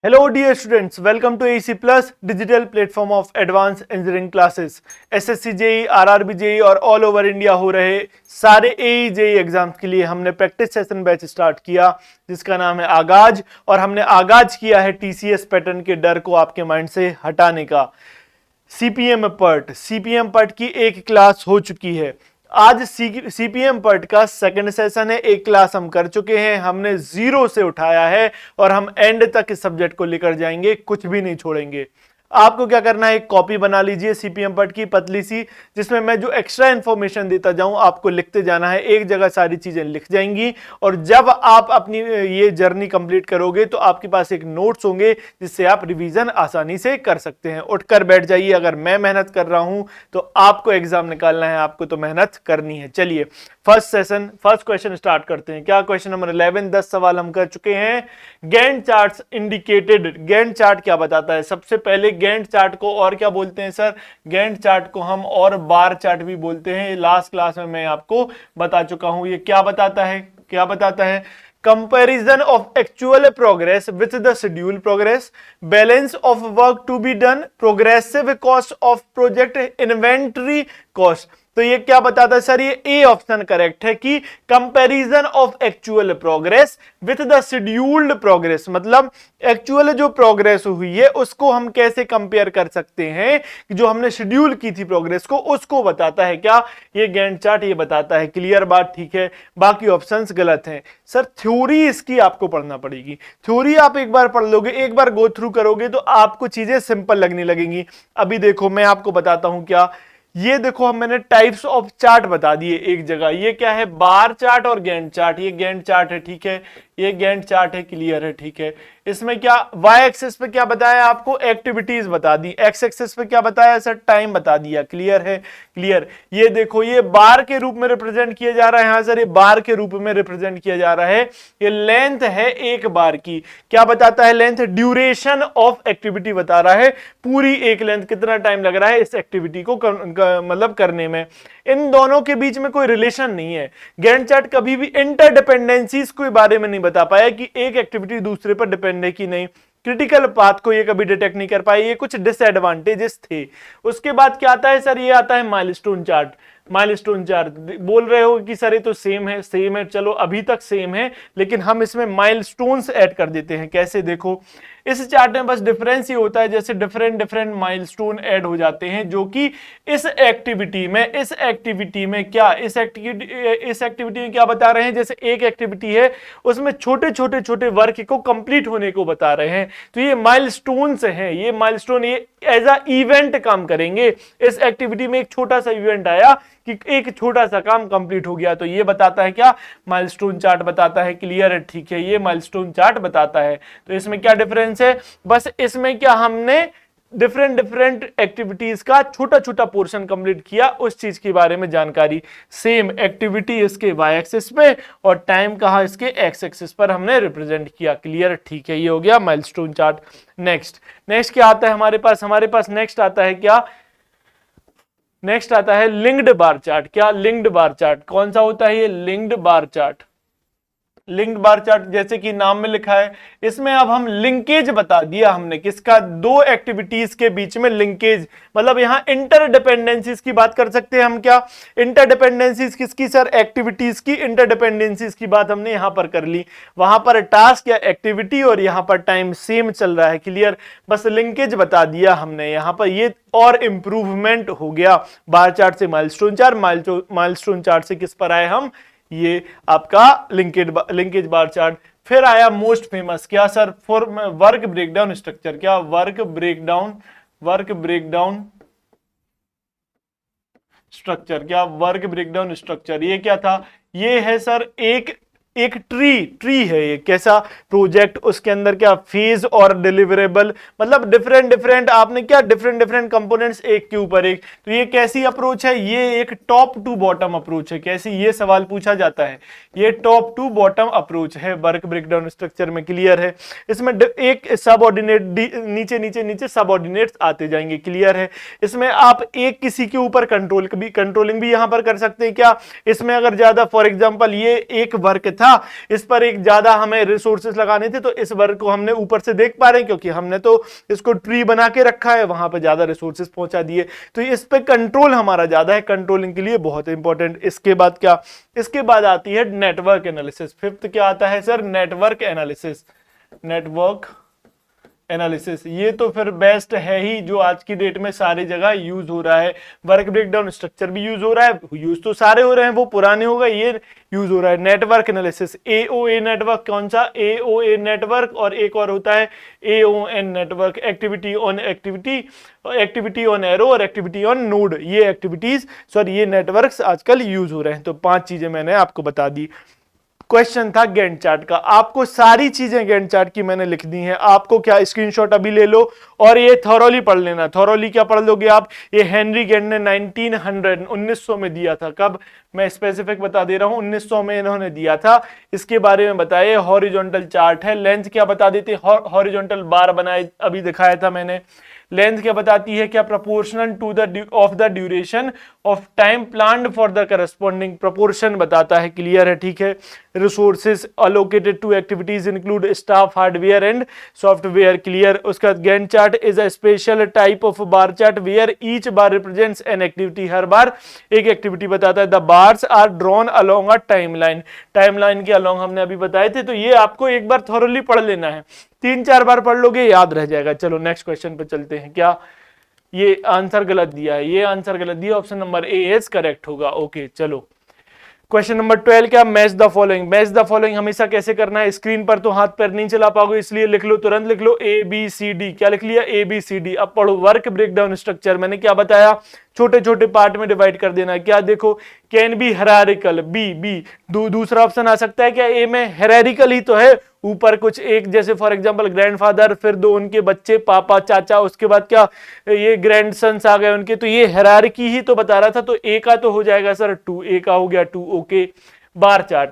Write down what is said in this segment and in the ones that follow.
Hello dear students, welcome to AEC Plus digital platform of advanced engineering classes. SSC JEE, RRB JEE और all over India हो रहे सारे AE JEE exams के लिए हमने practice session batch start किया जिसका नाम है आगाज, और हमने आगाज किया है TCS पैटर्न के डर को आपके माइंड से हटाने का। सीपीएम पर्ट की एक क्लास हो चुकी है। आज सीपीएम पर्ट का सेकंड सेशन है। एक क्लास हम कर चुके हैं, हमने जीरो से उठाया है और हम एंड तक इस सब्जेक्ट को लेकर जाएंगे, कुछ भी नहीं छोड़ेंगे। आपको क्या करना है, एक कॉपी बना लीजिए सीपीएम पर्ट की पतली सी, जिसमें मैं जो एक्स्ट्रा इंफॉर्मेशन देता जाऊं आपको लिखते जाना है। एक जगह सारी चीजें लिख जाएंगी और जब आप अपनी ये जर्नी कंप्लीट करोगे तो आपके पास एक नोट्स होंगे जिससे आप रिवीजन आसानी से कर सकते हैं। उठकर बैठ जाइए, अगर मैं मेहनत कर रहा हूं तो आपको एग्जाम निकालना है, आपको तो मेहनत करनी है। चलिए फर्स्ट क्वेश्चन स्टार्ट करते हैं। क्या क्वेश्चन नंबर 11, 10 सवाल हम कर चुके हैं। Gantt charts indicated. Gantt chart क्या बताता है? सबसे पहले गैंट चार्ट को और क्या बोलते हैं सर? गैंट चार्ट को हम और बार चार्ट भी बोलते हैं। लास्ट क्लास में मैं आपको बता चुका हूं। ये क्या बताता है? Comparison of actual progress with the schedule progress, balance of work to be done, progressive cost of project, inventory cost। तो ये क्या बताता है सर? ये ए ऑप्शन करेक्ट है कि comparison of actual progress with the scheduled progress, मतलब actual जो प्रोग्रेस हुई है उसको हम कैसे कंपेयर कर सकते हैं कि जो हमने शेड्यूल की थी प्रोग्रेस को, उसको बताता है। क्या ये गैंट चार्ट ये बताता है? क्लियर बात? ठीक है, बाकी ऑप्शंस गलत हैं सर। थ्योरी इसकी आपको पढ़ना पड़ेगी। थ्योरी आप एक बार पढ़ लोगे, एक बार गो थ्रू करोगे तो आपको चीजें सिंपल लगने लगेंगी। अभी देखो मैं आपको बताता हूं क्या। ये देखो हम मैंने टाइप्स ऑफ चार्ट बता दिए एक जगह। ये क्या है? बार चार्ट और गैंट चार्ट। ये गैंट चार्ट है, ठीक है, ये गैंट चार्ट है, क्लियर है, ठीक है। इसमें क्या वाई एक्सिस पे क्या बताया आपको? एक्टिविटीज बता दी। एक्स एक्सिस पे क्या बताया सर? टाइम बता दिया। क्लियर है? क्लियर। ये देखो ये बार के रूप में रिप्रेजेंट किया जा रहा है। हाँ सर, ये बार के रूप में रिप्रेजेंट किया जा रहा है। ये लेंथ है एक बार की। क्या बताता है? लेंथ। ड्यूरेशन ऑफ एक्टिविटी बता रहा है, पूरी एक लेंथ कितना टाइम लग रहा है इस एक्टिविटी को मतलब करने में। इन दोनों के बीच में कोई रिलेशन नहीं है। गैंट चार्ट कभी भी इंटरडिपेंडेंसीज के बारे में नहीं बता पाया कि एक एक्टिविटी दूसरे पर डिपेंड है कि नहीं। क्रिटिकल पाथ को ये कभी डिटेक्ट नहीं कर पाए। ये कुछ डिसएडवांटेजेस थे। उसके बाद क्या आता है सर? ये आता है माइलस्टोन चार्ट। माइलस्टोन चार्ट बोल रहे हो कि सर ये तो सेम है। सेम है, चलो अभी तक सेम है, लेकिन हम इसमें माइलस्टोन्स ऐड कर देते हैं। कैसे? देखो इस चार्ट में बस डिफरेंस ये होता है जैसे डिफरेंट माइलस्टोन ऐड हो जाते हैं, जो कि इस एक्टिविटी में क्या इस एक्टिविटी में क्या बता रहे हैं? जैसे एक एक्टिविटी है उसमें छोटे वर्क को कंप्लीट होने को बता रहे हैं, तो ये माइलस्टोन्स हैं। ये माइलस्टोन ये एज अ इवेंट काम करेंगे। इस एक्टिविटी में एक छोटा सा इवेंट आया कि एक छोटा सा काम कंप्लीट हो गया, तो ये बताता है क्या? माइलस्टोन चार्ट बताता है। क्लियर है? ठीक है, ये माइलस्टोन चार्ट बताता है। तो इसमें क्या डिफरेंस है? बस इसमें क्या हमने डिफरेंट एक्टिविटीज का छोटा पोर्शन कंप्लीट किया, उस चीज के बारे में जानकारी। सेम एक्टिविटी इसके वाई एक्सिस पे और टाइम कहां? इसके एक्स एक्सिस पर हमने रिप्रेजेंट किया। क्लियर? ठीक है, ये हो गया माइलस्टोन चार्ट। नेक्स्ट क्या आता है हमारे पास? नेक्स्ट आता है क्या? नेक्स्ट आता है लिंक्ड बार चार्ट। क्या? Linked bar chart. कौन सा होता है ये? Linked bar chart. Linked bar chart जैसे कि नाम में लिखा है, इसमें अब हम लिंकेज बता दिया हमने किसका? दो एक्टिविटीज के बीच में लिंकेज, मतलब यहां इंटरडिपेंडेंसीज की बात कर सकते हैं हम। क्या इंटरडिपेंडेंसीज किसकी सर? एक्टिविटीज की इंटरडिपेंडेंसीज की बात हमने यहां पर कर ली। वहां पर टास्क या एक्टिविटी और यहां पर टाइम सेम चल रहा है। क्लियर? बस लिंकेज बता दिया हमने यहां पर। ये और इंप्रूवमेंट हो गया बार चार्ट से माइलस्टोन चार्ट। माइलस्टोन चार्ट से किस पर आए हम? ये आपका लिंकेज बार चार्ट। फिर आया मोस्ट फेमस। क्या sir? For work breakdown structure. क्या? Work breakdown structure. क्या? Work breakdown structure. ये क्या था? ये है सर एक ट्री है। ये कैसा प्रोजेक्ट? उसके अंदर क्या फेज और डिलीवरेबल, मतलब डिफरेंट आपने क्या डिफरेंट कंपोनेंट्स एक के ऊपर एक। तो ये कैसी अप्रोच है? ये एक टॉप टू बॉटम अप्रोच है। कैसी? ये सवाल पूछा जाता है। ये टॉप टू बॉटम अप्रोच है वर्क ब्रेकडाउन स्ट्रक्चर में। क्लियर है? इसमें एक सबऑर्डिनेट नीचे सबऑर्डिनेट्स आते जाएंगे। क्लियर है? इसमें आप एक किसी के ऊपर कंट्रोलिंग भी यहां पर कर सकते हैं। क्या? इसमें अगर ज्यादा फॉर एग्जांपल ये एक वर्क था, इस पर एक ज्यादा हमें रिसोर्सेस लगाने थे, तो इस वर्क को हमने ऊपर से देख पा रहे हैं क्योंकि हमने तो इसको ट्री बना के रखा है, वहां पर ज्यादा रिसोर्सेस पहुंचा दिए, तो इस पे कंट्रोल हमारा ज्यादा है, कंट्रोलिंग के लिए बहुत इंपॉर्टेंट। इसके बाद क्या, इसके बाद आती है नेटवर्क एनालिसिस। फिफ्थ क्या आता है sir, network analysis. Network analysis ये तो फिर बेस्ट है ही, जो आज की डेट में सारी जगह यूज हो रहा है। वर्क ब्रेकडाउन स्ट्रक्चर भी यूज हो रहा है, यूज तो सारे हो रहे हैं, वो पुराने हो गए, ये यूज हो रहा है। नेटवर्क एनालिसिस, एओए नेटवर्क, कौन सा, एओए नेटवर्क, और एक और होता है AON network, activity on activity, activity on arrow और एक्टिविटी ऑन नोड, ये एक्टिविटीज सॉरी ये नेटवर्क्स आजकल यूज हो रहे हैं। तो 5 चीजें मैंने आपको बता दी। क्वेश्चन था गैंट चार्ट का, आपको सारी चीजें गैंट चार्ट की मैंने लिख दी हैं, आपको क्या स्क्रीनशॉट अभी ले लो और ये थॉरोली पढ़ लेना। थॉरोली क्या पढ़ लोगे आप, ये हेनरी गैंट ने 1900 में दिया था, कब, मैं स्पेसिफिक बता दे रहा हूं, 1900 में इन्होंने दिया था, इसके बारे में बताए। हॉरिजॉन्टल चार्ट है, लेंथ क्या बता देते, हॉरिजॉन्टल बार बनाए, अभी दिखाया था मैंने। लेंथ क्या बताती है, क्या, proportional to the of the duration of time planned for the corresponding, proportion बताता है, क्लियर है, ठीक है। Resources allocated to activities include staff, hardware and software, clear. उसका Gantt chart is a special type of bar chart where each bar represents an activity, हर bar एक activity बताता है। The bars are drawn along a timeline, timeline के along हमने अभी बताए थे, तो ये आपको एक बार थॉरोली पढ़ लेना है, 3-4 बार पढ़ लोगे याद रह जाएगा। चलो नेक्स्ट क्वेश्चन पे चलते हैं। क्या, ये आंसर गलत दिया है, ये आंसर गलत दिया, option number A is correct होगा। ओके चलो क्वेश्चन नंबर 12 क्या, match the following. Match the following हमेशा कैसे करना है, स्क्रीन पर तो हाथ पैर नहीं चला पाओगे, इसलिए लिख लो, तुरंत लिख लो ए बी सी डी। क्या लिख लिया, ए बी सी डी। अब पढ़ो वर्क ब्रेकडाउन स्ट्रक्चर, मैंने क्या बताया, छोटे छोटे पार्ट में डिवाइड कर देना है। क्या देखो, कैन बी हायरार्किकल, बी दूसरा ऑप्शन आ सकता है क्या, ए में हायरार्किकल ही तो है, ऊपर कुछ एक, जैसे फॉर एग्जांपल ग्रैंडफादर, फिर 2 उनके बच्चे, पापा, चाचा, उसके बाद क्या, ये ग्रैंडसन्स आ गए उनके, तो ये हायरार्की ही तो बता रहा था, तो ए का तो हो जाएगा सर 2, ए का हो गया 2। Okay, bar chart,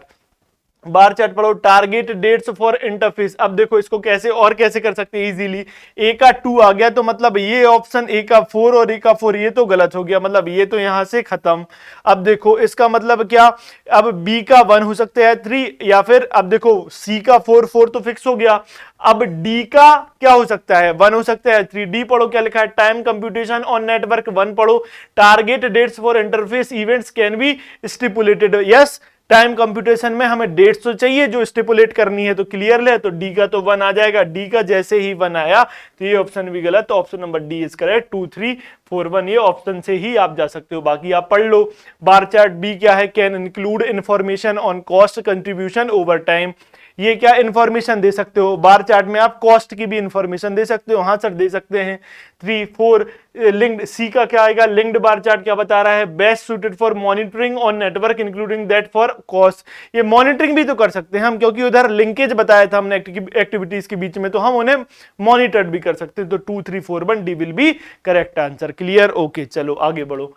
bar chart पढ़ो, टारगेट डेट्स फॉर इंटरफेस। अब देखो इसको कैसे और कैसे कर सकते हैं इजीली, ए का 2 आ गया तो मतलब ये ऑप्शन ए का 4 और ए का 4 ये तो गलत हो गया, मतलब ये तो यहां से खत्म। अब देखो इसका मतलब क्या, अब बी का 1 हो सकता है 3, या फिर अब देखो सी का 4 तो फिक्स हो गया। अब डी का क्या हो सकता है, 1 हो सकता है 3। डी पढ़ो क्या लिखा है, टाइम कंप्यूटेशन ऑन नेटवर्क 1 पढ़ो, target dates for interface events can be stipulated. Yes, time computation में हमें डेट्स तो चाहिए जो स्टिपुलेट करनी है, तो क्लियर ले, तो डी का तो 1 आ जाएगा। डी का जैसे ही 1 आया तो ये ऑप्शन भी गलत, तो option number D is correct, 2 3 4 1, ये ऑप्शन से ही आप जा सकते हो, बाकी आप पढ़ लो। बार चार्ट बी क्या है, can include information on cost contribution over time, ये क्या इंफॉर्मेशन दे सकते हो, बार चार्ट में आप कॉस्ट की भी इंफॉर्मेशन दे सकते हो, हाँ सर दे सकते हैं। 3 4 लिंक्ड, सी का क्या आएगा, लिंक्ड बार चार्ट क्या बता रहा है, best suited for monitoring on network including that for cost, ये मॉनिटरिंग भी तो कर सकते हैं हम, क्योंकि उधर लिंकेज बताया था हमने एक्टिविटीज के बीच में, तो हम उन्हें मॉनिटर्ड भी कर सकते हैं। तो 2 3 4 1 D will be correct answer, clear. Okay चलो आगे बढ़ो,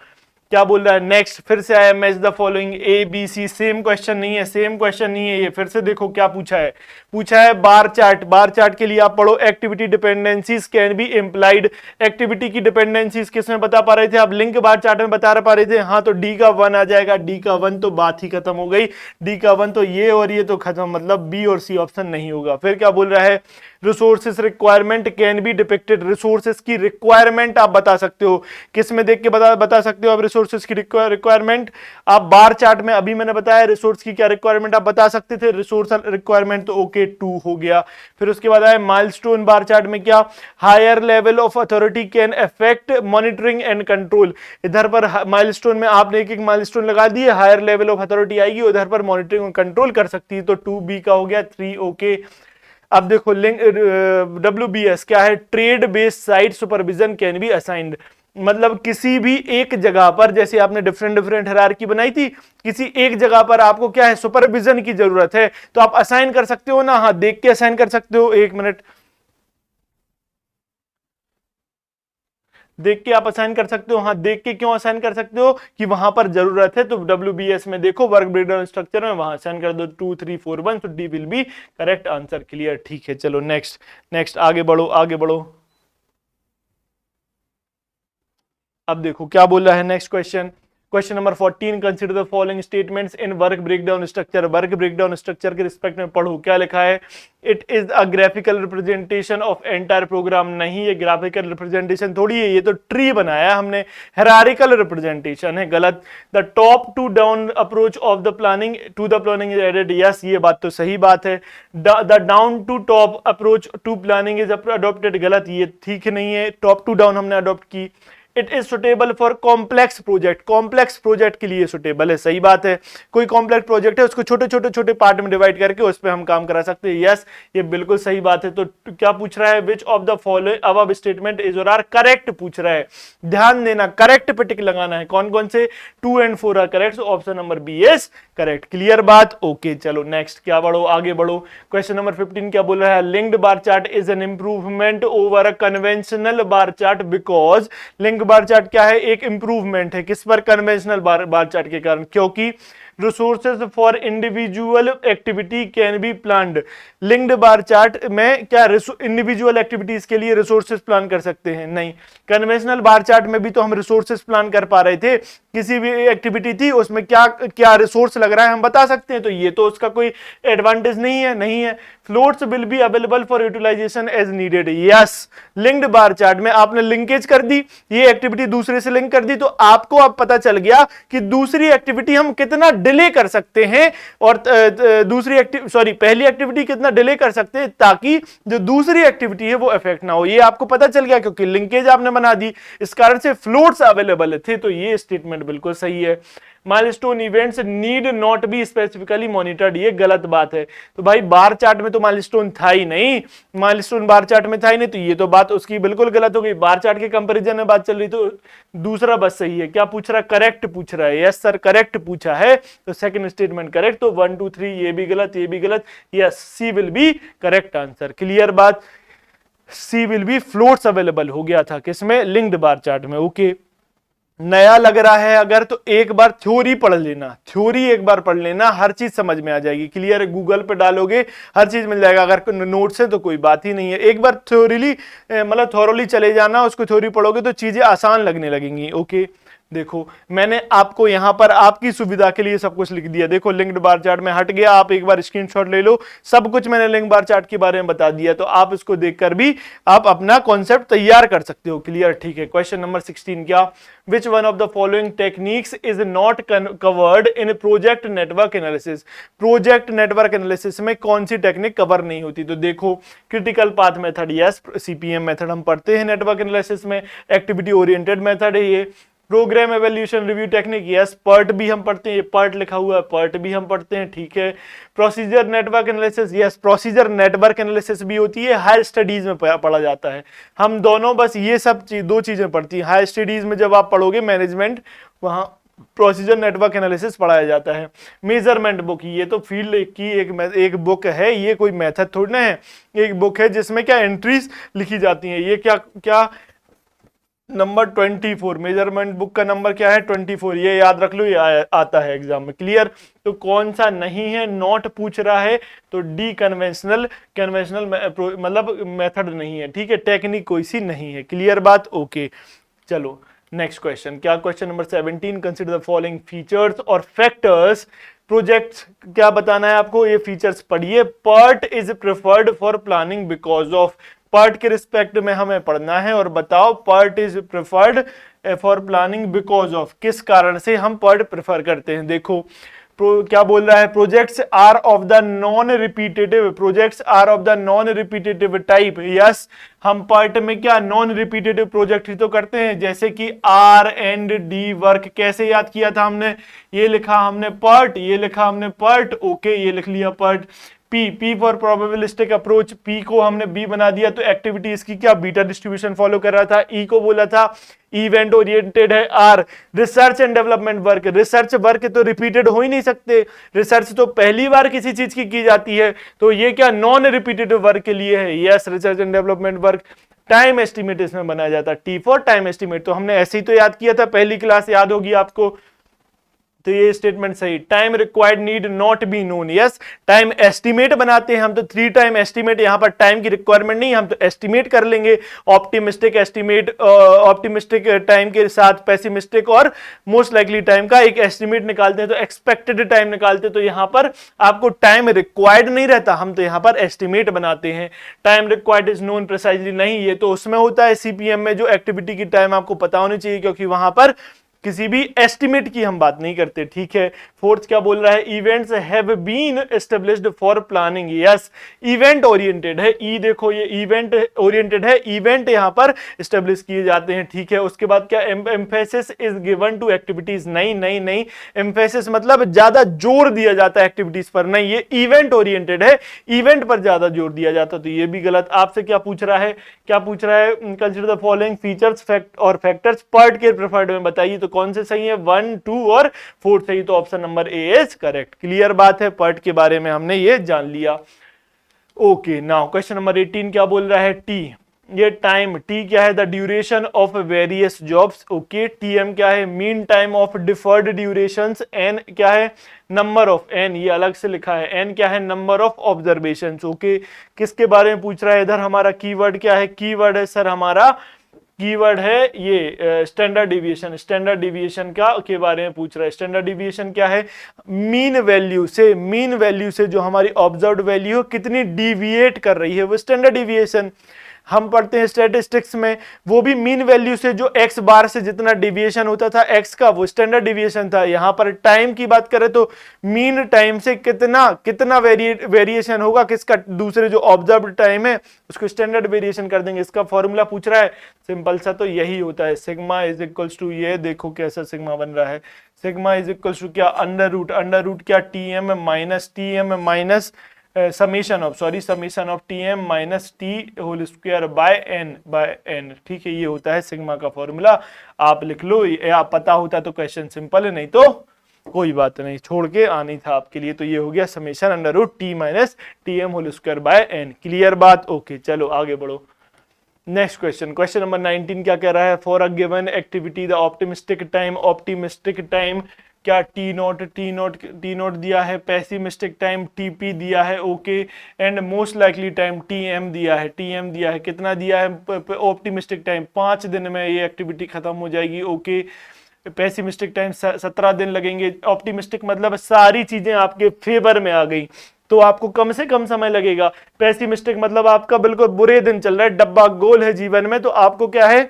क्या बोल रहा है नेक्स्ट, फिर से आया match the following, A B C, same question नहीं है, सेम क्वेश्चन नहीं है ये, फिर से देखो क्या पूछा है, पूछा है बार चार्ट। बार चार्ट के लिए आप पढ़ो, activity dependencies can be implied, activity की डिपेंडेंसीज किस में बता पा रहे थे आप, लिंक बार चार्ट में बता पा रहे थे, हाँ तो डी का 1 आ जाएगा, डी का 1 तो बात ही खत्म हो गई, डी का 1 तो ये और ये तो खत्म, मतलब बी और सी ऑप्शन नहीं होगा। फिर क्या बोल रहा है, resources requirement can be depicted, resources की रिक्वायरमेंट आप बता सकते हो, किस में देख के बता सकते हो आप रिसोर्सेस की रिक्वायरमेंट, आप बार चार्ट में, अभी मैंने बताया रिसोर्स की क्या रिक्वायरमेंट आप बता सकते थे, रिसोर्स रिक्वायरमेंट तो ओके 2 हो गया। फिर उसके बाद आया माइलस्टोन, बार चार्ट में क्या, higher level of authority can affect monitoring and control, इधर पर माइलस्टोन में आपने एक एक माइलस्टोन लगा दिए, हायर लेवल ऑफ अथॉरिटी आएगी उधर पर मॉनिटरिंग और कंट्रोल कर सकती है, तो 2B का हो गया 3। ओके अब देखो लिंक WBS क्या है, trade based site supervision can be assigned, मतलब किसी भी एक जगह पर, जैसे आपने डिफरेंट डिफरेंट हायरार्की बनाई थी, किसी एक जगह पर आपको क्या है सुपरविजन की जरूरत है, तो आप असाइन कर सकते हो ना, हाँ देख के असाइन कर सकते हो, 1 मिनट देख के आप असाइन कर सकते हो, हाँ देख के क्यों असाइन कर सकते हो कि वहां पर जरूरत है, तो WBS में देखो वर्क ब्रेकडाउन स्ट्रक्चर में वहां असाइन कर दो 2 3 4 1, तो D will be correct answer, clear. ठीक है चलो नेक्स्ट नेक्स्ट आगे बढ़ो आगे बढ़ो। अब देखो क्या बोल रहा है next question, question number 14, consider the following statements in work breakdown structure. Work breakdown structure के रिस्पेक्ट में पढ़ो, क्या लिखा है? It is a graphical representation of entire programme. नहीं, ये ग्राफिकल रिप्रेजेंटेशन थोड़ी है, ये तो ट्री बनाया हमने, हायरार्किकल रिप्रेजेंटेशन है। गलत। The top to down approach of the planning to the planning is added. Yes, ये बात तो सही बात है। The down to top approach to planning is adopted. गलत, ये ठीक नहीं है, टॉप टू डाउन हमने अडॉप्ट की। It is suitable for complex project. Complex project के लिए सुटेबल है, सही बात है। कोई कॉम्प्लेक्स प्रोजेक्ट है, उसको छोटे छोटे छोटे पार्ट में डिवाइड करके उस पर हम काम करा सकते हैं। यस, ये बिल्कुल सही बात है। तो क्या पूछ रहा है? Which of the following above statement is और आर करेक्ट पूछ रहा है। ध्यान देना, करेक्ट पे टिक लगाना है। कौन कौन से? 2 and 4 are correct, option number B is correct. Clear बात? ओके, चलो नेक्स्ट, क्या बढ़ो, आगे बढ़ो। क्वेश्चन नंबर 15 क्या बोल रहा है? Linked bar chart is an improvement over a conventional bar chart because. Linked bar chart क्या है? एक इंप्रूवमेंट है। किस पर? कन्वेंशनल बार चार्ट के कारण। क्योंकि resources for individual activity can be planned. Linked bar chart में क्या इंडिविजुअल एक्टिविटीज के लिए रिसोर्सेज प्लान कर सकते हैं? नहीं। कन्वेंशनल बार चार्ट में भी तो हम रिसोर्सेज प्लान कर पा रहे थे। किसी भी एक्टिविटी थी उसमें क्या क्या रिसोर्स लग रहा है हम बता सकते हैं, तो ये तो उसका कोई एडवांटेज नहीं है। नहीं है। Floats will be available for utilization as needed. Yes, linked bar chart में आपने लिंकेज कर दी, ये एक्टिविटी दूसरे से लिंक कर दी, तो आपको अब पता चल गया कि दूसरी एक्टिविटी हम कितना डिले कर सकते हैं और पहली एक्टिविटी कितना डिले कर सकते हैं ताकि जो दूसरी एक्टिविटी है वो अफेक्ट ना हो। ये आपको पता चल गया क्योंकि लिंकेज आपने बना दी, इस कारण से फ्लोट्स अवेलेबल थे। तो ये स्टेटमेंट बिल्कुल सही है। Milestone events need not be specifically monitored, ये गलत बात है। तो भाई बार चार्ट में तो माइलस्टोन था ही नहीं, माइलस्टोन बार चार्ट में था ही नहीं, तो ये तो बात उसकी बिल्कुल गलत हो गई। बार चार्ट के कंपैरिजन में बात चल रही, तो दूसरा बस सही है। क्या पूछ रहा है? करेक्ट पूछ रहा है। यस सर, करेक्ट पूछा है, तो सेकंड स्टेटमेंट करेक्ट। तो 1 2 3 ये भी गलत, ये भी गलत। Yes, C will be correct answer. Clear बात? C will be floats available हो गया था किसमें? लिंक्ड बार चार्ट में। ओके, नया लग रहा है अगर तो एक बार थ्योरी पढ़ लेना, थ्योरी एक बार पढ़ लेना, हर चीज समझ में आ जाएगी। क्लियर है? गूगल पे डालोगे हर चीज मिल जाएगा। अगर नोट्स है तो कोई बात ही नहीं है। एक बार थ्योरीली मतलब थोरोली चले जाना, उसको थ्योरी पढ़ोगे तो चीजें आसान लगने लगेंगी। ओके, देखो मैंने आपको यहां पर आपकी सुविधा के लिए सब कुछ लिख दिया। देखो लिंक्ड बार चार्ट में हट गया, आप एक बार स्क्रीनशॉट ले लो, सब कुछ मैंने लिंक बार चार्ट के बारे में बता दिया, तो आप इसको देखकर भी आप अपना कॉन्सेप्ट तैयार कर सकते हो। क्लियर? ठीक है। क्वेश्चन नंबर 16 क्या? Which one of the following techniques is not covered in project network analysis. Project network analysis में कौन सी टेक्निक कवर नहीं होती? तो देखो critical path method, yes, CPM method हम पढ़ते हैं नेटवर्क एनालिसिस में। एक्टिविटी ओरिएंटेड मेथड है ये। Programme evolution review technique, yes. PERT भी हम पढ़ते हैं, ये पर्ट लिखा हुआ है, पर्ट भी हम पढ़ते हैं। ठीक है। Procedure network analysis, yes, procedure network analysis भी होती है, हायर स्टडीज में पढ़ा जाता है। हम दोनों बस ये सब दो चीजें पढ़ती हैं। हायर स्टडीज में जब आप पढ़ोगे मैनेजमेंट, वहां प्रोसीजर नेटवर्क एनालिसिस पढ़ाया जाता है। मेजरमेंट बुक, ये तो फील्ड की एक बुक है, ये कोई मेथड थोड़ी ना है। एक बुक है जिसमें क्या एंट्रीज लिखी जाती हैं। ये क्या नंबर 24, मेजरमेंट बुक का नंबर क्या है? 24, ये याद रख लो, ये आता है एग्जाम में। क्लियर? तो कौन सा नहीं है? नॉट पूछ रहा है, तो डी कन्वेंशनल मतलब मेथड नहीं है। ठीक है, टेक्निक कोई सी नहीं है। क्लियर बात? ओके, चलो नेक्स्ट क्वेश्चन। क्या? Question number 17, consider the following features और फैक्टर्स। प्रोजेक्ट्स क्या बताना है आपको? ये फीचर्स पढ़िए। PERT is preferred for planning because of. PERT के रिस्पेक्ट में हमें पढ़ना है और बताओ PERT is preferred for planning because of, किस कारण से हम पर्ट प्रेफर करते हैं। देखो क्या बोल रहा है? Projects are of the non repetitive, projects are of the non repetitive type. Yes, हम पर्ट में क्या नॉन रिपीटेटिव प्रोजेक्ट ही तो करते हैं, जैसे कि R&D वर्क। कैसे याद किया था हमने? ये लिखा हमने पर्ट, ये लिखा हमने पर्ट। ओके, ये लिख लिया PERT. P for probabilistic approach, P को हमने बी बना दिया, तो एक्टिविटी इसकी क्या बीटा डिस्ट्रीब्यूशन फॉलो कर रहा था। ई को बोला था इवेंट ओरिएंटेड है। R research and development work, research work तो रिपीटेड हो ही नहीं सकते, रिसर्च तो पहली बार किसी चीज की जाती है, तो ये क्या नॉन रिपीटेटिव वर्क के लिए है। Yes, research and development work. Time estimate इसमें बनाया जाता है, टी फॉर टाइम एस्टिमेट, तो हमने ऐसे ही तो याद किया था, पहली क्लास याद होगी आपको। तो ये स्टेटमेंट सही। Time required need not be known, yes time estimate बनाते हैं हम तो 3 टाइम एस्टिमेट, यहां पर टाइम की रिक्वायरमेंट नहीं, हम तो एस्टिमेट कर लेंगे। ऑप्टिमिस्टिक एस्टिमेट, ऑप्टिमिस्टिक टाइम के साथ पेसिमिस्टिक और मोस्ट लाइकली टाइम का एक एस्टिमेट निकालते हैं, तो एक्सपेक्टेड टाइम निकालते हैं। तो यहां पर आपको टाइम रिक्वायर्ड नहीं रहता, हम तो यहां पर एस्टिमेट बनाते हैं। Time required is known precisely नहीं, ये तो उसमें होता है सीपीएम में जो एक्टिविटी की टाइम आपको पता होनी चाहिए, क्योंकि वहां पर किसी भी एस्टिमेट की हम बात नहीं करते, ठीक है। फोर्थ क्या बोल रहा है, events have been established for planning, yes event oriented है। ई देखो ये इवेंट ओरिएंटेड है, इवेंट यहां पर एस्टेब्लिश किए जाते हैं, ठीक है। उसके बाद क्या, emphasis is given to activities, नहीं नहीं नहीं, एम्फेसिस मतलब ज्यादा जोर दिया जाता है एक्टिविटीज पर, नहीं ये इवेंट ओरिएंटेड है, इवेंट पर ज्यादा जोर दिया जाता, तो ये भी गलत। आपसे क्या पूछ रहा है, क्या पूछ रहा है, consider the following features fact और फैक्टर्स पार्ट के प्रेफर्ड में बताइए, तो कौन से सही है, 1, 2 और 4 सही, तो option number A is correct. Clear बात है, पर्ट के बारे में हमने ये जान लिया। ओके नाउ क्वेश्चन नंबर 18 क्या बोल रहा है, टी, ये टाइम, टी क्या है, the duration of various jobs, okay. TM क्या है, mean time of differed durations, N क्या है, नंबर ऑफ, एन ये अलग से लिखा है, एन क्या है, नंबर ऑफ ऑब्जर्वेशंस, ओके। किसके बारे में पूछ रहा है, इधर हमारा कीवर्ड क्या है, कीवर्ड है सर हमारा, कीवर्ड है ये स्टैंडर्ड डिविएशन, स्टैंडर्ड डिविएशन का के बारे में पूछ रहा है। स्टैंडर्ड डिविएशन क्या है, मीन वैल्यू से, मीन वैल्यू से जो हमारी ऑब्जर्व्ड वैल्यू कितनी डिविएट कर रही है वो स्टैंडर्ड डिविएशन। हम पढ़ते हैं स्टैटिस्टिक्स में, वो भी मीन वैल्यू से जो एक्स बार से जितना डिविएशन होता था एक्स का, वो स्टैंडर्ड डिविएशन था। यहां पर टाइम की बात करें तो मीन टाइम से कितना कितना वेरिएशन होगा किसका, दूसरे जो ऑब्जर्व टाइम है उसको स्टैंडर्ड वेरिएशन कर देंगे। इसका फॉर्मूला पूछ रहा है, सिंपल सा तो यही होता है, सिग्मा इज इक्वल्स टू, ये देखो कैसा सिग्मा बन रहा है, सिग्मा इज इक्वल्स टू क्या, अंडर रूट क्या, TM minus summation of T M minus T whole square by N, ठीक है। ये होता है सिग्मा का फॉर्मूला, आप लिख लो, ये आप पता होता तो क्वेश्चन सिंपल है, नहीं तो कोई बात नहीं, छोड़ के आनी था आपके लिए। तो ये हो गया summation under root T minus T M whole square by N. Clear बात, ओके चलो आगे बढ़ो। नेक्स्ट क्वेश्चन, क्वेश्चन नंबर 19 क्या कह रहा है, for a given activity the optimistic time क्या टी नोट दिया है, पेसिमिस्टिक टाइम टीपी दिया है, okay, and most likely time TM दिया है, कितना दिया है ऑप्टिमिस्टिक टाइम, 5 दिन में ये एक्टिविटी खत्म हो जाएगी, ओके। पेसिमिस्टिक टाइम 17 दिन लगेंगे, ऑप्टिमिस्टिक मतलब सारी चीजें आपके फेवर में आ गई तो आपको कम से कम समय लगेगा, पेसिमिस्टिक मतलब आपका बिल्कुल बुरे दिन चल रहा है, डब्बा गोल है जीवन में, तो आपको क्या है,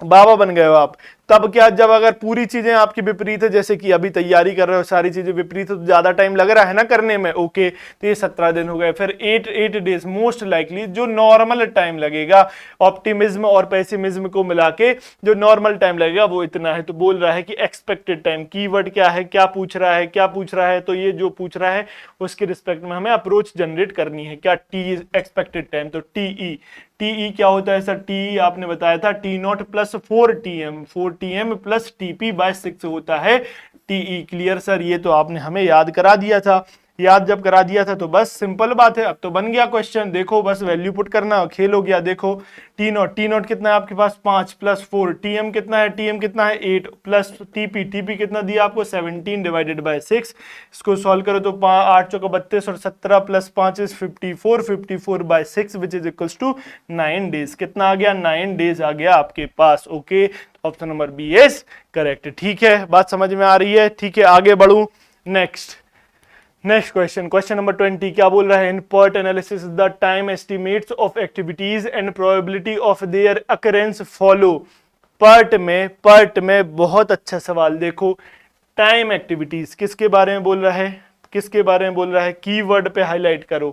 बाबा बन गए हो आप। तब क्या, जब अगर पूरी चीजें आपकी विपरीत है, जैसे कि अभी तैयारी कर रहे हो सारी चीजें विपरीत है, तो ज्यादा टाइम लग रहा है ना करने में, ओके, तो ये 17 दिन हो गए। फिर 8 डेज मोस्ट लाइकली जो नॉर्मल टाइम लगेगा, ऑप्टिमिज्म और पेसिमिज्म को मिला के जो नॉर्मल टाइम लगेगा वो इतना है। तो बोल रहा है कि एक्सपेक्टेड टाइम, कीवर्ड क्या है, क्या पूछ रहा है, तो ये जो पूछ रहा है उसके रिस्पेक्ट में हमें अप्रोच जनरेट करनी है। क्या, टी एक्सपेक्टेड टाइम, तो टीई क्या होता है सर, टीई आपने बताया था T naught plus 4 TM plus TP by 6 होता है टीई। क्लियर सर, ये तो आपने हमें याद करा दिया था, याद जब करा दिया था तो बस सिंपल बात है, अब तो बन गया क्वेश्चन। देखो बस वैल्यू पुट करना, खेल हो गया। देखो टी नॉट कितना है आपके पास, 5 प्लस 4, टीएम कितना है 8 प्लस टीपी कितना दिया आपको 17 डिवाइडेड बाय 6। इसको सॉल्व करो तो 8 चौका 32 और 17 plus 5 is 54 by 6 which is equals to 9 days. कितना आ गया, 9 डेज आ गया आपके पास, okay. Option number B is correct, ठीक है, बात समझ में आ रही है, ठीक है। आगे बढ़ू, नेक्स्ट क्वेश्चन नंबर 20 क्या बोल रहा है, in PERT analysis the time estimates of activities and probability of their occurrence follow. PERT में बहुत अच्छा सवाल, देखो टाइम एक्टिविटीज किसके बारे में बोल रहा है, कीवर्ड पे हाईलाइट करो,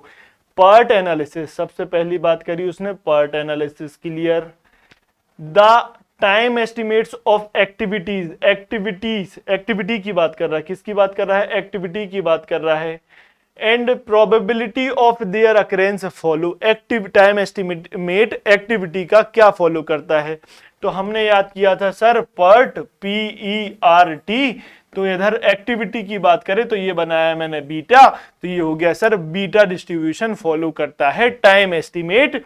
पर्ट एनालिसिस। सबसे पहली बात करी उसने PERT analysis, clear. The time estimates of activity की बात कर रहा है, किसकी बात कर रहा है, एक्टिविटी की बात कर रहा है। And probability of their occurrence follow, time estimate activity का क्या फॉलो करता है, तो हमने याद किया था सर पर्ट PERT, तो इधर एक्टिविटी की बात करें तो ये बनाया मैंने बीटा, तो ये हो गया सर बीटा डिस्ट्रीब्यूशन फॉलो करता है टाइम एस्टिमेट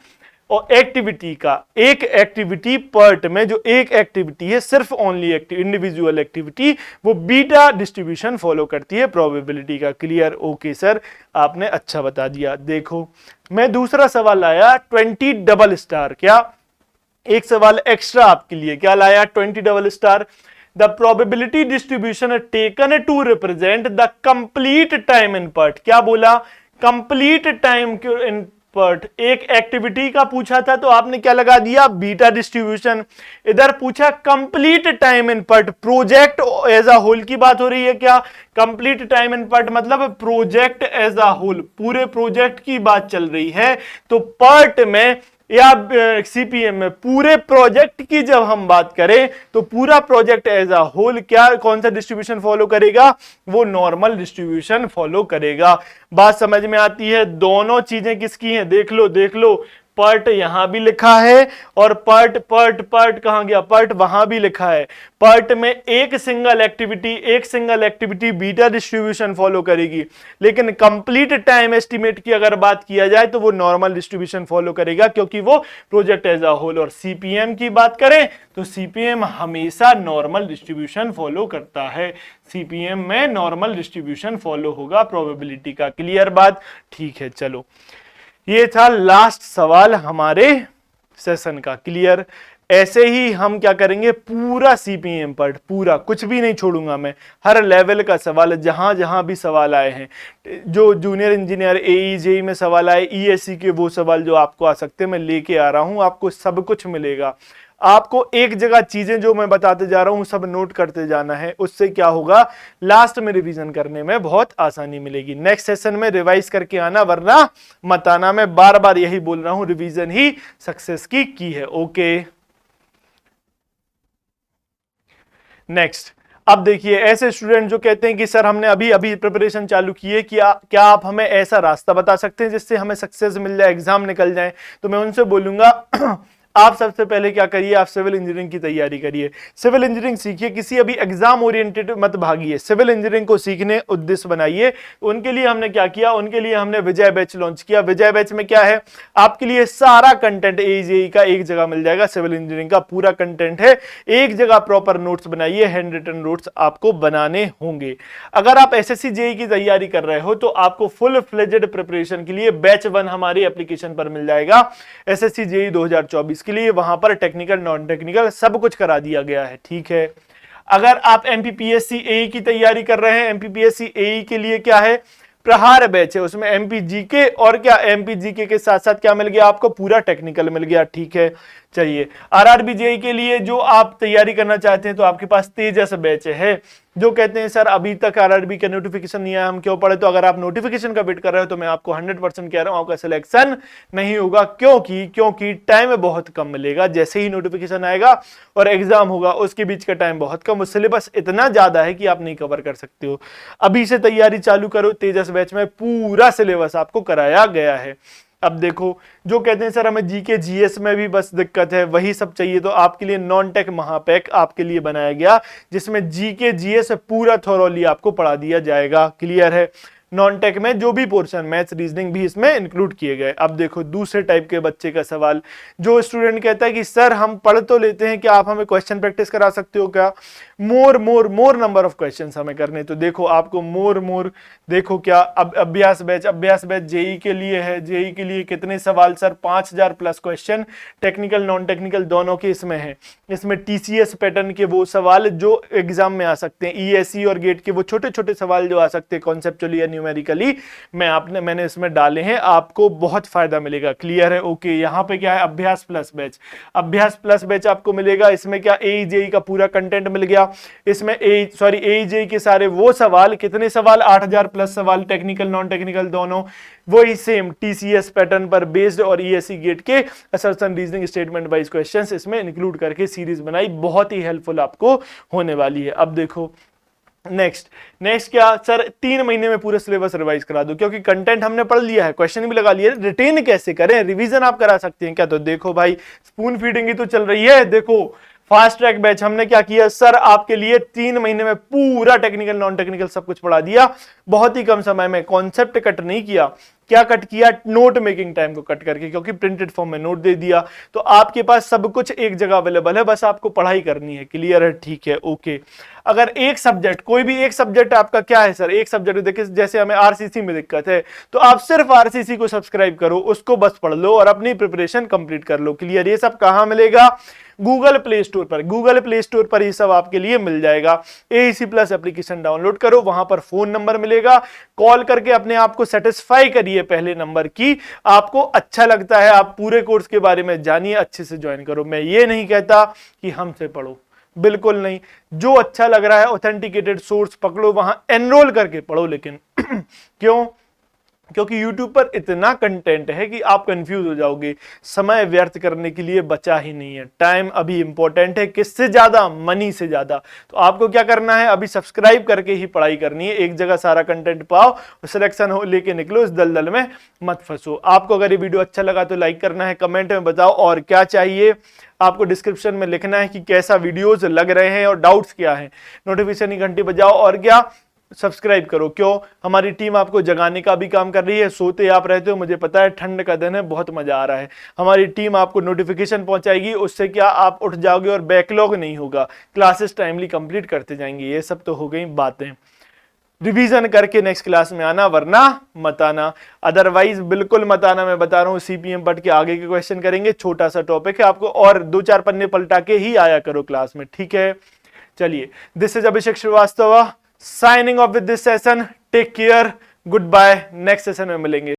और एक्टिविटी का, एक एक्टिविटी पर्ट में जो एक एक्टिविटी है सिर्फ ओनली इंडिविजुअल एक्टिविटी, वो बीटा डिस्ट्रीब्यूशन फॉलो करती है प्रोबेबिलिटी का। क्लियर? ओके सर, आपने अच्छा बता दिया। देखो मैं दूसरा सवाल लाया 20 डबल स्टार। क्या एक सवाल एक्स्ट्रा आपके लिए, क्या लाया? 20 double star. The probability distribution taken to represent the complete time in PERT. क्या बोला? Complete time in PERT. एक एक्टिविटी का पूछा था तो आपने क्या लगा दिया? Beta distribution. इधर पूछा complete time in PERT, project as a whole की बात हो रही है। क्या कंप्लीट टाइम इन पर्ट मतलब प्रोजेक्ट एज अ होल, पूरे प्रोजेक्ट की बात चल रही है। तो पर्ट में या सीपीएम में पूरे प्रोजेक्ट की जब हम बात करें तो पूरा प्रोजेक्ट एज अ होल क्या कौन सा डिस्ट्रीब्यूशन फॉलो करेगा? वो नॉर्मल डिस्ट्रीब्यूशन फॉलो करेगा। बात समझ में आती है? दोनों चीजें किसकी हैं? देख लो देख लो, पर्ट यहां भी लिखा है और पर्ट पर्ट पर्ट कहां गया? पर्ट वहां भी लिखा है। पर्ट में एक single activity beta distribution follow करेगी, लेकिन कंप्लीट टाइम एस्टिमेट की अगर बात किया जाए तो वो नॉर्मल डिस्ट्रीब्यूशन फॉलो करेगा, क्योंकि वो प्रोजेक्ट एज अ होल। और सीपीएम की बात करें तो सीपीएम हमेशा नॉर्मल डिस्ट्रीब्यूशन फॉलो करता है। सीपीएम में नॉर्मल डिस्ट्रीब्यूशन फॉलो होगा प्रोबेबिलिटी का। क्लियर बात? ठीक है, चलो ये था लास्ट सवाल हमारे सेशन का। क्लियर? ऐसे ही हम क्या करेंगे, पूरा सीपीएम पार्ट, पूरा कुछ भी नहीं छोड़ूंगा मैं, हर लेवल का सवाल, जहां जहां भी सवाल आए हैं, जो जूनियर इंजीनियर एई जेई में सवाल आए, ईएससी के वो सवाल जो आपको आ सकते हैं, मैं लेके आ रहा हूं, आपको सब कुछ मिलेगा। आपको एक जगह चीजें जो मैं बताते जा रहा हूं सब नोट करते जाना है, उससे क्या होगा, लास्ट में रिवीजन करने में बहुत आसानी मिलेगी। नेक्स्ट सेशन में रिवाइज करके आना, वरना मत आना। मैं बार बार यही बोल रहा हूं, रिवीजन ही सक्सेस की है। Okay next. अब देखिए ऐसे स्टूडेंट जो कहते हैं कि सर हमने अभी अभी प्रिपरेशन चालू की है, क्या आप हमें ऐसा रास्ता बता सकते हैं जिससे हमें सक्सेस मिल जाए, एग्जाम निकल जाए? तो मैं उनसे बोलूंगा आप सबसे पहले क्या करिए, आप सिविल इंजीनियरिंग की तैयारी करिए, सिविल इंजीनियरिंग सीखिए, किसी अभी एग्जाम ओरिएंटेड मत भागिए, सिविल इंजीनियरिंग को सीखने उद्देश्य बनाइए। उनके लिए हमने क्या किया, उनके लिए हमने विजय बैच लॉन्च किया। विजय बैच में क्या है, आपके लिए सारा कंटेंट एजेई का एक जगह मिल जाएगा, सिविल इंजीनियरिंग का पूरा कंटेंट है एक जगह। प्रॉपर नोट्स बनाइए, हैंड रिटन नोट्स आपको बनाने होंगे। अगर आप एसएससी जेई की तैयारी कर रहे हो तो आपको फुल फ्लेजेड प्रिपरेशन के लिए बैच 1 हमारी एप्लीकेशन पर मिल जाएगा, एसएससी जेई 2024 के लिए। वहां पर टेक्निकल नॉन टेक्निकल सब कुछ करा दिया गया है। ठीक है, अगर आप एमपीपीएससी एई की तैयारी कर रहे हैं, एमपीपीएससी एई के लिए क्या है, प्रहार बैच है, उसमें एमपीजीके और क्या, एमपीजीके के साथ साथ क्या मिल गया आपको, पूरा टेक्निकल मिल गया। ठीक है, चाहिए आरआरबी जेई के लिए जो आप तैयारी करना चाहते हैं तो आपके पास तेजस बैच है। जो कहते हैं सर अभी तक आरआरबी का नोटिफिकेशन नहीं आया, हम क्यों पढ़े? तो अगर आप नोटिफिकेशन का वेट कर रहे हो तो मैं आपको 100% कह रहा हूं आपका सिलेक्शन नहीं होगा। क्योंकि टाइम बहुत कम मिलेगा। जैसे ही नोटिफिकेशन आएगा और एग्जाम होगा उसके बीच का टाइम बहुत कम, सिलेबस इतना ज्यादा है कि आप नहीं कवर कर सकते हो। अभी से तैयारी चालू करो, तेजस बैच में पूरा सिलेबस आपको कराया गया है। अब देखो जो कहते हैं सर हमें जीके जीएस में भी बस दिक्कत है, वही सब चाहिए, तो आपके लिए नॉन टेक महापैक आपके लिए बनाया गया, जिसमें जीके जीएस पूरा थॉरोली आपको पढ़ा दिया जाएगा। क्लियर है? नॉन टेक में जो भी पोर्शन, मैथ्स रीजनिंग भी इसमें इंक्लूड किए गए। अब देखो दूसरे टाइप के बच्चे का सवाल, जो स्टूडेंट कहता है कि सर हम पढ़ तो लेते हैं, क्या आप हमें क्वेश्चन प्रैक्टिस करा सकते हो? क्या मोर नंबर ऑफ क्वेश्चंस हमें करने, तो देखो आपको मोर देखो क्या, अब अभ्यास बैच जेई के लिए है। जेई के लिए कितने सवाल sir? 5000 plus question, technical non technical दोनों के इसमें है। इसमें टीसीएस पैटर्न के वो सवाल जो एग्जाम में आ सकते हैं, ईएससी और गेट के वो छोटे छोटे सवाल जो आ सकते हैं कॉन्सेप्चुअली या न्यूमेरिकली, मैंने इसमें डाले हैं, आपको बहुत फायदा मिलेगा। क्लियर है? ओके, यहाँ पे क्या है, अभ्यास प्लस बैच आपको मिलेगा। इसमें क्या, एजेई का पूरा कंटेंट मिल गया। इसमें एजेई के सारे वो सवाल, कितने सवाल, 8000 प्लस सवाल, टेक्निकल नॉन टेक्निकल दोनों, वही सेम टीसीएस पैटर्न पर बेस्ड और ईएससी गेट के assertion reasoning statement wise questions इसमें इंक्लूड करके सीरीज बनाई, बहुत ही हेल्पफुल आपको होने वाली है। अब देखो नेक्स्ट क्या सर, 3 महीने में पूरे सिलेबस रिवाइज करा दो, क्योंकि कंटेंट हमने पढ़ लिया है, क्वेश्चन भी लगा लिए, रिटेन कैसे करें, रिवीजन आप करा सकते हैं क्या? तो देखो भाई स्पून फीडिंग ही तो चल रही है। देखो फास्ट ट्रैक बैच हमने क्या किया सर, आपके लिए 3 महीने में पूरा टेक्निकल नॉन टेक्निकल सब कुछ पढ़ा दिया, बहुत ही कम समय में, कॉन्सेप्ट कट नहीं किया, क्या कट किया, नोट मेकिंग टाइम को कट करके, क्योंकि प्रिंटेड फॉर्म में नोट दे दिया। तो आपके पास सब कुछ एक जगह अवेलेबल है, बस आपको पढ़ाई करनी है। क्लियर है, ठीक है, ओके। अगर एक सब्जेक्ट, कोई भी एक सब्जेक्ट आपका क्या है सर, एक सब्जेक्ट देखिए, जैसे हमें आरसीसी में दिक्कत है, तो आप सिर्फ आरसीसी को सब्सक्राइब करो, उसको बस पढ़ लो और अपनी प्रिपरेशन कंप्लीट कर लो। क्लियर। ये सब कहां मिलेगा, गूगल प्ले स्टोर पर। गूगल प्ले स्टोर पर ये सब आपके लिए मिल जाएगा। एईसी प्लस एप्लीकेशन डाउनलोड करो, वहां पर फोन नंबर मिलेगा, कॉल करके अपने आप को सेटिस्फाई करिए पहले नंबर की, आपको अच्छा लगता है, आप पूरे कोर्स के बारे में जानिए, अच्छे से ज्वाइन करो। मैं ये नहीं कहता कि हमसे पढ़ो, बिल्कुल नहीं। जो अच्छा लग रहा है ऑथेंटिकेटेड सोर्स पकड़ो, वहां एनरोल करके पढ़ो। लेकिन क्यों, क्योंकि YouTube पर इतना कंटेंट है कि आप कंफ्यूज हो जाओगे। समय व्यर्थ करने के लिए बचा ही नहीं है। टाइम अभी इंपॉर्टेंट है, किससे ज्यादा, मनी से ज्यादा। तो आपको क्या करना है, अभी सब्सक्राइब करके ही पढ़ाई करनी है। एक जगह सारा कंटेंट पाओ, सिलेक्शन हो, लेके निकलो, इस दलदल में मत फंसो। आपको अगर ये वीडियो अच्छा लगा तो लाइक करना है, कमेंट में बताओ और क्या चाहिए। आपको डिस्क्रिप्शन में लिखना है कि कैसा वीडियोस लग रहे हैं और डाउट्स क्या है। नोटिफिकेशन की घंटी बजाओ और क्या, सब्सक्राइब करो। क्यों, हमारी टीम आपको जगाने का भी काम कर रही है। सोते आप रहते हो, मुझे पता है, ठंड का दिन है, बहुत मजा आ रहा है। हमारी टीम आपको नोटिफिकेशन पहुंचाएगी, उससे क्या आप उठ जाओगे और बैकलॉग नहीं होगा, क्लासेस टाइमली कंप्लीट करते जाएंगे। ये सब तो हो गई बातें। रिवीजन करके नेक्स्ट क्लास में आना, वरना मत आना। अदरवाइज बिल्कुल मत आना, मैं बता रहा हूं। सीपीएम पढ़ के आगे के क्वेश्चन करेंगे, छोटा सा टॉपिक है आपको, और 2-4 पन्ने पलटा के ही आया करो क्लास में, ठीक है। चलिए, this is Abhishek Srivastava signing off with this session. Take care, good bye, next session में मिलेंगे।